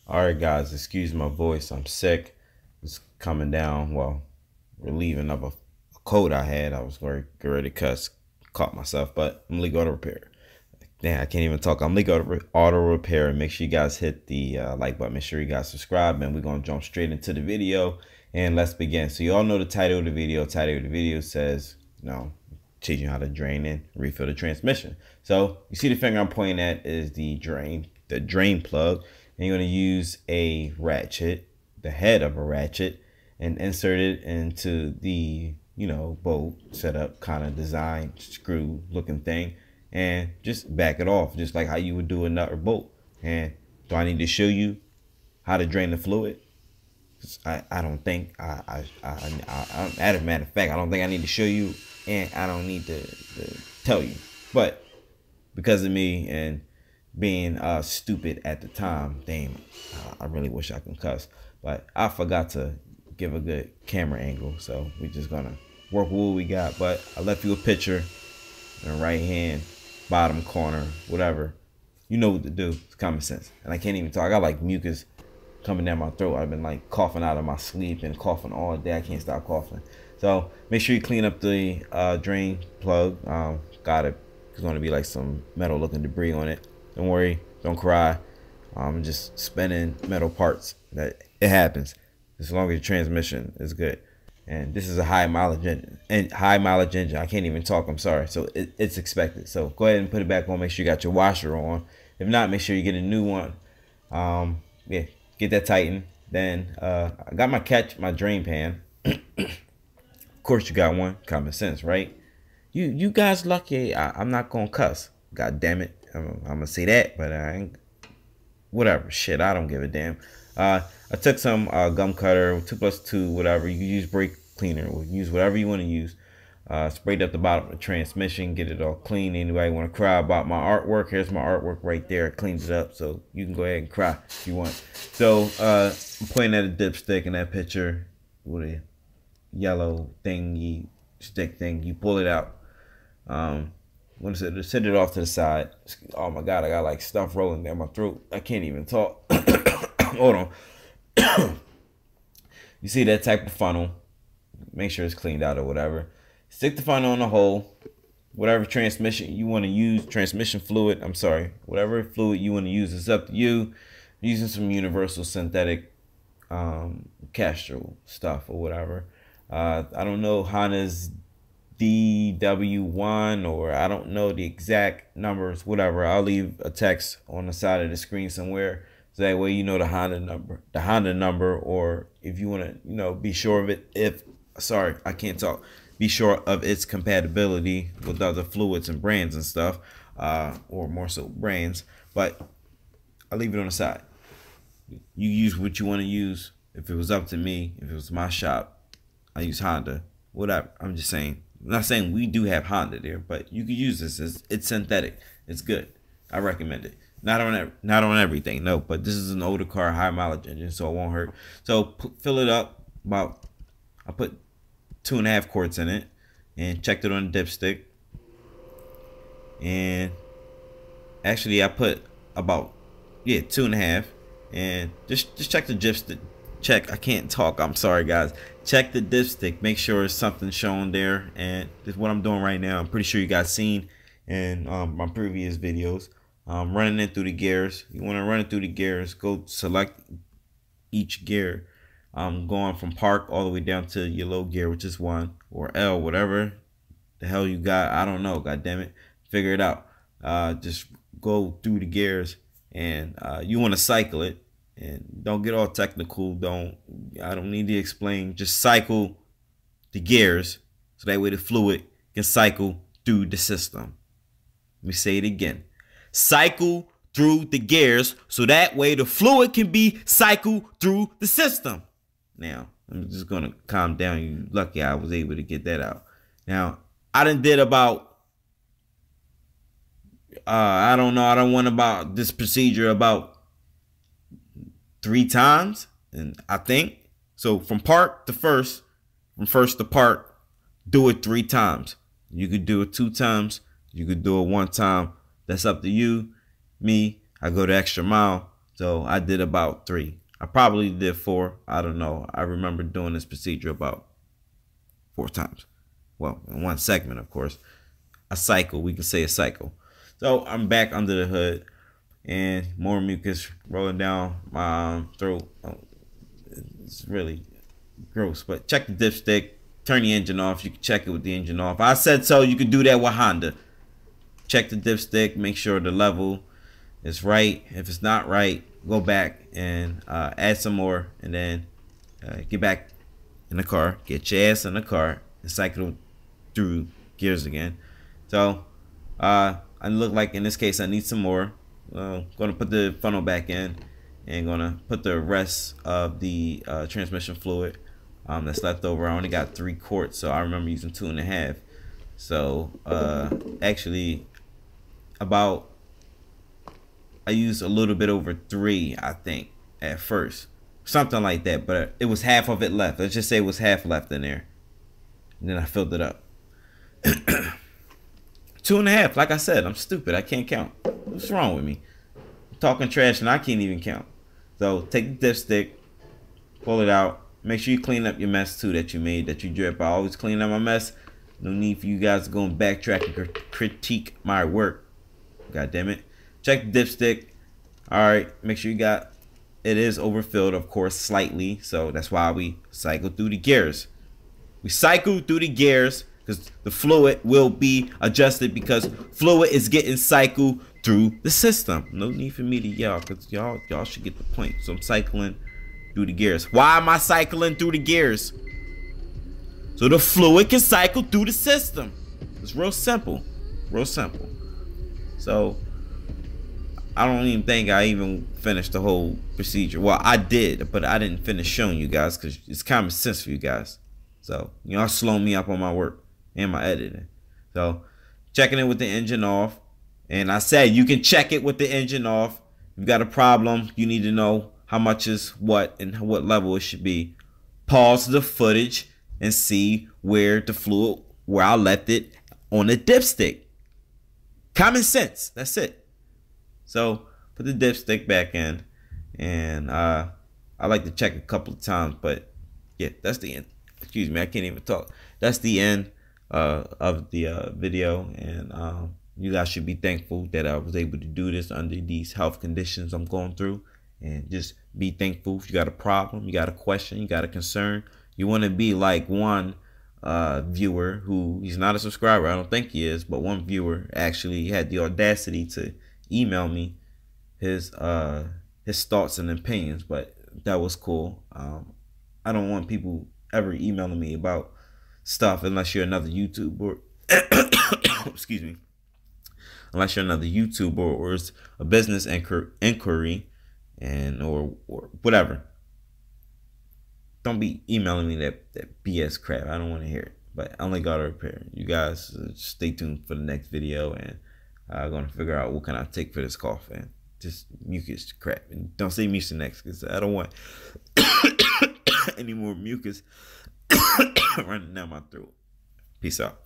Alright guys, excuse my voice. I'm sick. It's coming down. Well, relieving of a cold I had. I was get ready to cuss. Caught myself, but I'm Leekautorepair. Damn, I can't even talk. I'm Leekautorepair. Make sure you guys hit the like button. Make sure you guys subscribe, and we're going to jump straight into the video. And let's begin. So you all know the title of the video. Title of the video says, teaching how to drain and refill the transmission. So you see the finger I'm pointing at is the drain plug. And you're going to use a ratchet, the head of a ratchet, and insert it into the, bolt setup kind of design, screw looking thing, and just back it off, just like how you would do a nut or bolt. And do I need to show you how to drain the fluid? I don't think, as a matter of fact, I don't think I need to show you, and I don't need to tell you. But because of me and being stupid at the time, damn, I really wish I could cuss, but I forgot to give a good camera angle, so we're just gonna work with what we got. But I left you a picture in the right hand bottom corner, whatever. You know what to do. It's common sense. And I can't even talk. I got like mucus coming down my throat. I've been like coughing out of my sleep and coughing all day. I can't stop coughing. So make sure you clean up the drain plug. Got it. There's going to be like some metal looking debris on it. Don't worry, don't cry. I'm just spinning metal parts. That it happens. As long as your transmission is good. And this is a high mileage engine. I can't even talk. I'm sorry. So it's expected. So go ahead and put it back on. Make sure you got your washer on. If not, make sure you get a new one. Yeah, get that tightened. Then I got my drain pan. Of course, you got one. Common sense, right? You guys lucky. I'm not gonna cuss. God damn it. I'm gonna say that, but I ain't. Whatever. Shit, I don't give a damn. I took some gum cutter, 2+2, whatever. You can use brake cleaner, or use whatever you want to use. Sprayed up the bottom of the transmission, get it all clean. Anybody want to cry about my artwork? Here's my artwork right there. I cleaned it up, so you can go ahead and cry if you want. So I'm pointing at a dipstick in that picture with a yellow thingy stick thing. You pull it out. When to set it off to the side. Oh my god, I got like stuff rolling down my throat. I can't even talk. Hold on. You see that type of funnel? Make sure it's cleaned out or whatever. Stick the funnel in the hole. Whatever transmission you want to use, transmission fluid. I'm sorry, whatever fluid you want to use, it's up to you. I'm using some universal synthetic Castrol stuff or whatever. I don't know Honda's DW1, or I don't know the exact numbers, whatever. I'll leave a text on the side of the screen somewhere, so that way you know the Honda number, or if you want to, be sure of it. Sorry, I can't talk. Be sure of its compatibility with other fluids and brands and stuff, or more so brands. But I'll leave it on the side. You use what you want to use. If it was up to me, if it was my shop, I use Honda. Whatever. I'm just saying. I'm not saying we do have Honda there, but you could use this. It's synthetic. It's good. I recommend it. Not on everything, no. But this is an older car, high mileage engine, so it won't hurt. So fill it up. I put 2.5 quarts in it, and checked it on the dipstick. And actually, I put about 2.5, and just check the dipstick. Check. I can't talk. I'm sorry, guys. Check the dipstick. Make sure it's something shown there. And this is what I'm doing right now. I'm pretty sure you guys seen in my previous videos. Running it through the gears. You want to run it through the gears. Go select each gear. Going from park all the way down to your low gear, which is 1, or L, whatever the hell you got. I don't know. God damn it. Figure it out. Just go through the gears, and you want to cycle it. And don't get all technical. I don't need to explain. Just cycle the gears, so that way the fluid can cycle through the system. Let me say it again. Cycle through the gears, so that way the fluid can be cycled through the system. Now, I'm just going to calm down. You lucky I was able to get that out. Now, I done did about, I don't know. I don't want about this procedure about 3 times, and I think so. From park to first, from first to park, do it 3 times. You could do it 2 times. You could do it 1 time. That's up to you. Me, I go the extra mile So I did about 3. I probably did 4. I don't know. I remember doing this procedure about 4 times. Well, in one segment, of course. A cycle. We could say a cycle. So I'm back under the hood, and more mucus rolling down my throat. It's really gross. But check the dipstick. Turn the engine off. You can check it with the engine off. I said so. You can do that with Honda. Check the dipstick. Make sure the level is right. If it's not right, go back and add some more, and then get back in the car. Get your ass in the car and cycle through gears again. So I look like in this case I need some more. Gonna put the funnel back in and gonna put the rest of the transmission fluid that's left over. I only got 3 quarts, so I remember using 2.5. So actually I used a little bit over 3, I think, at first, something like that, but it was half of it left. Let's just say it was half left in there, and then I filled it up. 2.5. Like I said, I'm stupid. I can't count. What's wrong with me? I'm talking trash and I can't even count. So take the dipstick, pull it out. Make sure you clean up your mess too that you made, that you drip. I always clean up my mess. No need for you guys to go and backtrack and critique my work. God damn it. Check the dipstick. All right. Make sure you got it is overfilled, of course, slightly. So that's why we cycle through the gears. We cycle through the gears because the fluid will be adjusted because fluid is getting cycled through the system. No need for me to yell because y'all should get the point. So I'm cycling through the gears. Why am I cycling through the gears? So the fluid can cycle through the system. It's real simple. Real simple. So I don't even think I even finished the whole procedure. Well, I did, but I didn't finish showing you guys because it's common sense for you guys. So y'all slow me up on my work and my editing. So checking it with the engine off. And I said you can check it with the engine off. If you got a problem, you need to know how much is what and what level it should be. Pause the footage and see where the fluid, where I left it on the dipstick. Common sense. That's it. So put the dipstick back in, and I like to check a couple of times, but yeah, that's the end. Excuse me, I can't even talk. That's the end of the video, and you guys should be thankful that I was able to do this under these health conditions I'm going through, and just be thankful. If you got a problem, you got a question, you got a concern, you want to be like one viewer who, he's not a subscriber, I don't think he is, but one viewer actually had the audacity to email me his thoughts and opinions. But that was cool. I don't want people ever emailing me about stuff unless you're another YouTuber. Excuse me. Unless you're another YouTuber or it's a business inquiry and or whatever. Don't be emailing me that BS crap. I don't want to hear it. But Leekautorepair. You guys stay tuned for the next video, and I'm going to figure out what can I take for this cough, and just mucus crap. And don't say mucinex because I don't want any more mucus running down my throat. Peace out.